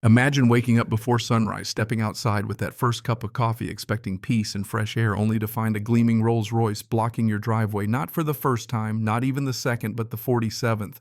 Imagine waking up before sunrise, stepping outside with that first cup of coffee, expecting peace and fresh air, only to find a gleaming Rolls Royce blocking your driveway, not for the first time, not even the second, but the 47th,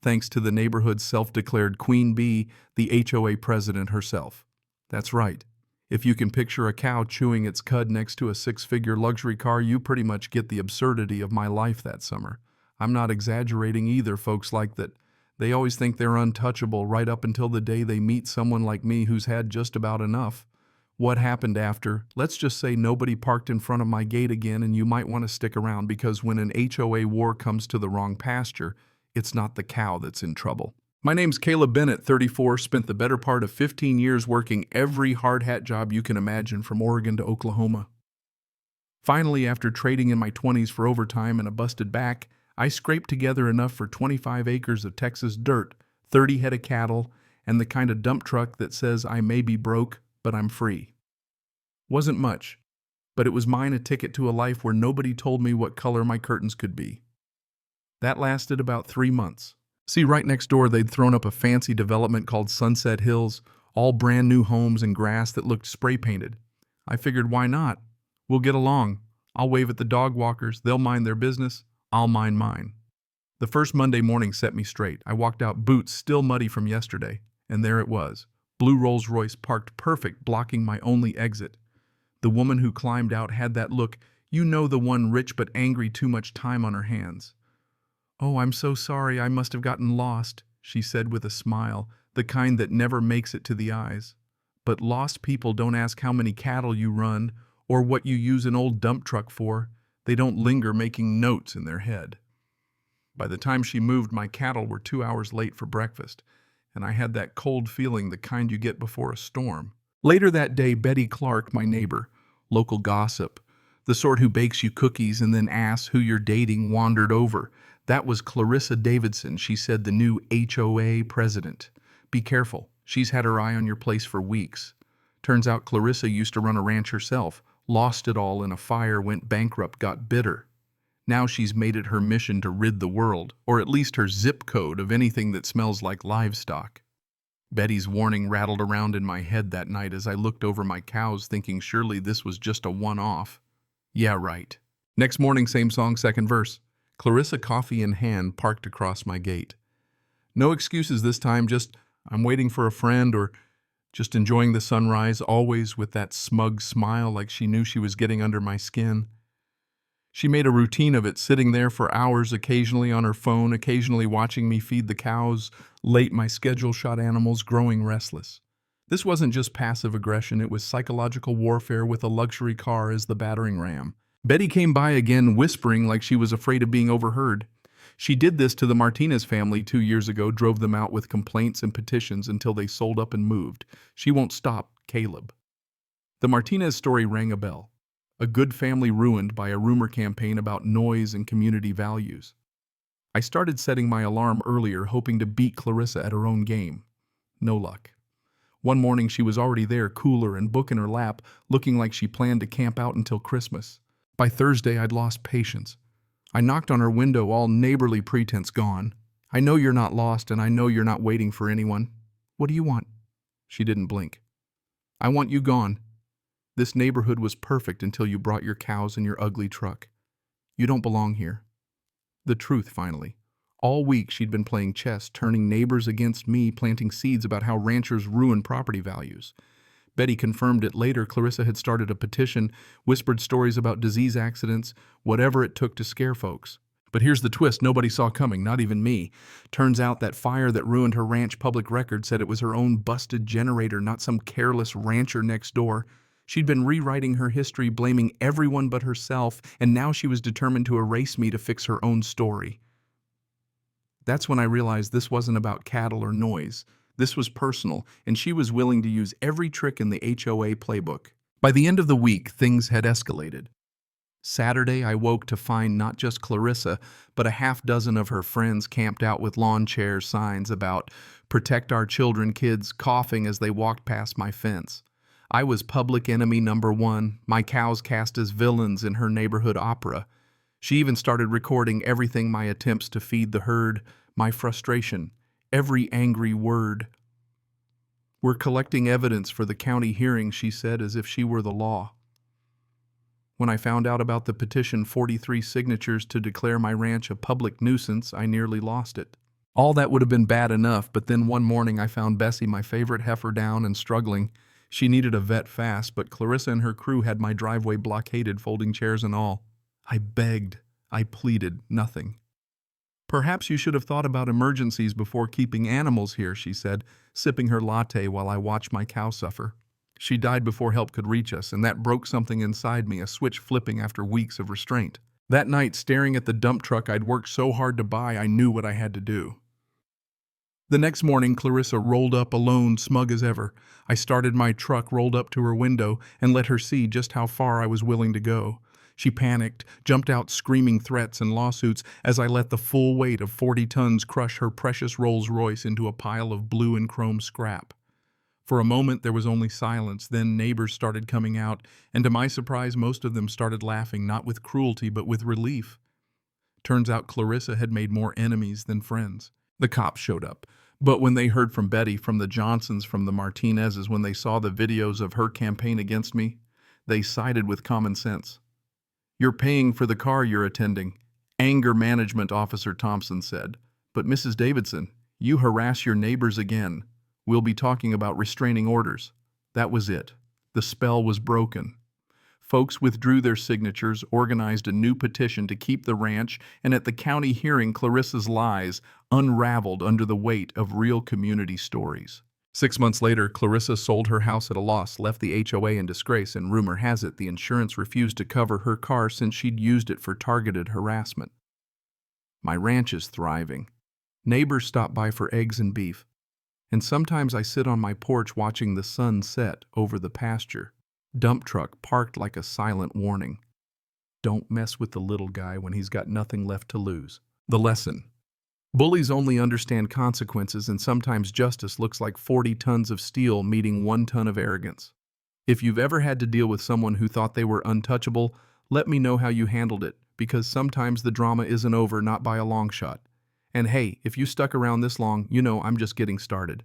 thanks to the neighborhood's self-declared Queen Bee, the HOA president herself. That's right. If you can picture a cow chewing its cud next to a six-figure luxury car, you pretty much get the absurdity of my life that summer. I'm not exaggerating either, folks like that. They always think they're untouchable right up until the day they meet someone like me who's had just about enough. What happened after? Let's just say nobody parked in front of my gate again, and you might want to stick around because when an HOA war comes to the wrong pasture, it's not the cow that's in trouble. My name's Caleb Bennett, 34, spent the better part of 15 years working every hard hat job you can imagine from Oregon to Oklahoma. Finally, after trading in my 20s for overtime and a busted back, I scraped together enough for 25 acres of Texas dirt, 30 head of cattle, and the kind of dump truck that says I may be broke, but I'm free. Wasn't much, but it was mine a ticket to a life where nobody told me what color my curtains could be. That lasted about 3 months. See, right next door they'd thrown up a fancy development called Sunset Hills, all brand new homes and grass that looked spray painted. I figured, why not? We'll get along. I'll wave at the dog walkers, they'll mind their business. I'll mind mine. The first Monday morning set me straight. I walked out, boots still muddy from yesterday, and there it was. Blue Rolls Royce parked perfect, blocking my only exit. The woman who climbed out had that look, you know, the one rich but angry, too much time on her hands. "Oh, I'm so sorry, I must have gotten lost," she said with a smile, the kind that never makes it to the eyes. But lost people don't ask how many cattle you run or what you use an old dump truck for. They don't linger making notes in their head. By the time she moved, my cattle were 2 hours late for breakfast, and I had that cold feeling, the kind you get before a storm. Later that day, Betty Clark, my neighbor, local gossip, the sort who bakes you cookies and then asks who you're dating, wandered over. That was Clarissa Davidson, she said, the new HOA president. Be careful, she's had her eye on your place for weeks. Turns out Clarissa used to run a ranch herself, lost it all in a fire, went bankrupt, got bitter. Now she's made it her mission to rid the world, or at least her zip code, of anything that smells like livestock. Betty's warning rattled around in my head that night as I looked over my cows, thinking surely this was just a one-off. Yeah, right. Next morning, same song, second verse. Clarissa, coffee in hand, parked across my gate. No excuses this time, just I'm waiting for a friend or just enjoying the sunrise, always with that smug smile like she knew she was getting under my skin. She made a routine of it, sitting there for hours, occasionally on her phone, occasionally watching me feed the cows, late my schedule shot animals, growing restless. This wasn't just passive aggression, it was psychological warfare with a luxury car as the battering ram. Betty came by again, whispering like she was afraid of being overheard. She did this to the Martinez family 2 years ago, drove them out with complaints and petitions until they sold up and moved. She won't stop, Caleb. The Martinez story rang a bell. A good family ruined by a rumor campaign about noise and community values. I started setting my alarm earlier, hoping to beat Clarissa at her own game. No luck. One morning she was already there, cooler and book in her lap, looking like she planned to camp out until Christmas. By Thursday, I'd lost patience. I knocked on her window, all neighborly pretense gone. "I know you're not lost, and I know you're not waiting for anyone. What do you want?" She didn't blink. "I want you gone. This neighborhood was perfect until you brought your cows and your ugly truck. You don't belong here." The truth, finally. All week she'd been playing chess, turning neighbors against me, planting seeds about how ranchers ruin property values. Betty confirmed it later. Clarissa had started a petition, whispered stories about disease accidents, whatever it took to scare folks. But here's the twist nobody saw coming, not even me. Turns out that fire that ruined her ranch public record said it was her own busted generator, not some careless rancher next door. She'd been rewriting her history, blaming everyone but herself, and now she was determined to erase me to fix her own story. That's when I realized this wasn't about cattle or noise. This was personal, and she was willing to use every trick in the HOA playbook. By the end of the week, things had escalated. Saturday, I woke to find not just Clarissa, but a half dozen of her friends camped out with lawn chair signs about "Protect our children," kids coughing as they walked past my fence. I was public enemy number one, my cows cast as villains in her neighborhood opera. She even started recording everything, my attempts to feed the herd, my frustration, every angry word. "We're collecting evidence for the county hearing," she said, as if she were the law. When I found out about the petition 43 signatures to declare my ranch a public nuisance, I nearly lost it. All that would have been bad enough, but then one morning I found Bessie, my favorite heifer, down and struggling. She needed a vet fast, but Clarissa and her crew had my driveway blockaded, folding chairs and all. I begged. I pleaded. Nothing. "Perhaps you should have thought about emergencies before keeping animals here," she said, sipping her latte while I watched my cow suffer. She died before help could reach us, and that broke something inside me, a switch flipping after weeks of restraint. That night, staring at the dump truck I'd worked so hard to buy, I knew what I had to do. The next morning, Clarissa rolled up alone, smug as ever. I started my truck, rolled up to her window, and let her see just how far I was willing to go. She panicked, jumped out screaming threats and lawsuits as I let the full weight of 40 tons crush her precious Rolls-Royce into a pile of blue and chrome scrap. For a moment there was only silence, then neighbors started coming out, and to my surprise most of them started laughing, not with cruelty but with relief. Turns out Clarissa had made more enemies than friends. The cops showed up, but when they heard from Betty, from the Johnsons, from the Martinezes, when they saw the videos of her campaign against me, they sided with common sense. "You're paying for the car you're attending," Anger Management Officer Thompson said. "But Mrs. Davidson, you harass your neighbors again. We'll be talking about restraining orders." That was it. The spell was broken. Folks withdrew their signatures, organized a new petition to keep the ranch, and at the county hearing, Clarissa's lies unraveled under the weight of real community stories. 6 months later, Clarissa sold her house at a loss, left the HOA in disgrace, and rumor has it the insurance refused to cover her car since she'd used it for targeted harassment. My ranch is thriving. Neighbors stop by for eggs and beef, and sometimes I sit on my porch watching the sun set over the pasture. Dump truck parked like a silent warning. Don't mess with the little guy when he's got nothing left to lose. The lesson: bullies only understand consequences, and sometimes justice looks like 40 tons of steel meeting 1 ton of arrogance. If you've ever had to deal with someone who thought they were untouchable, let me know how you handled it, because sometimes the drama isn't over, not by a long shot. And hey, if you stuck around this long, you know I'm just getting started.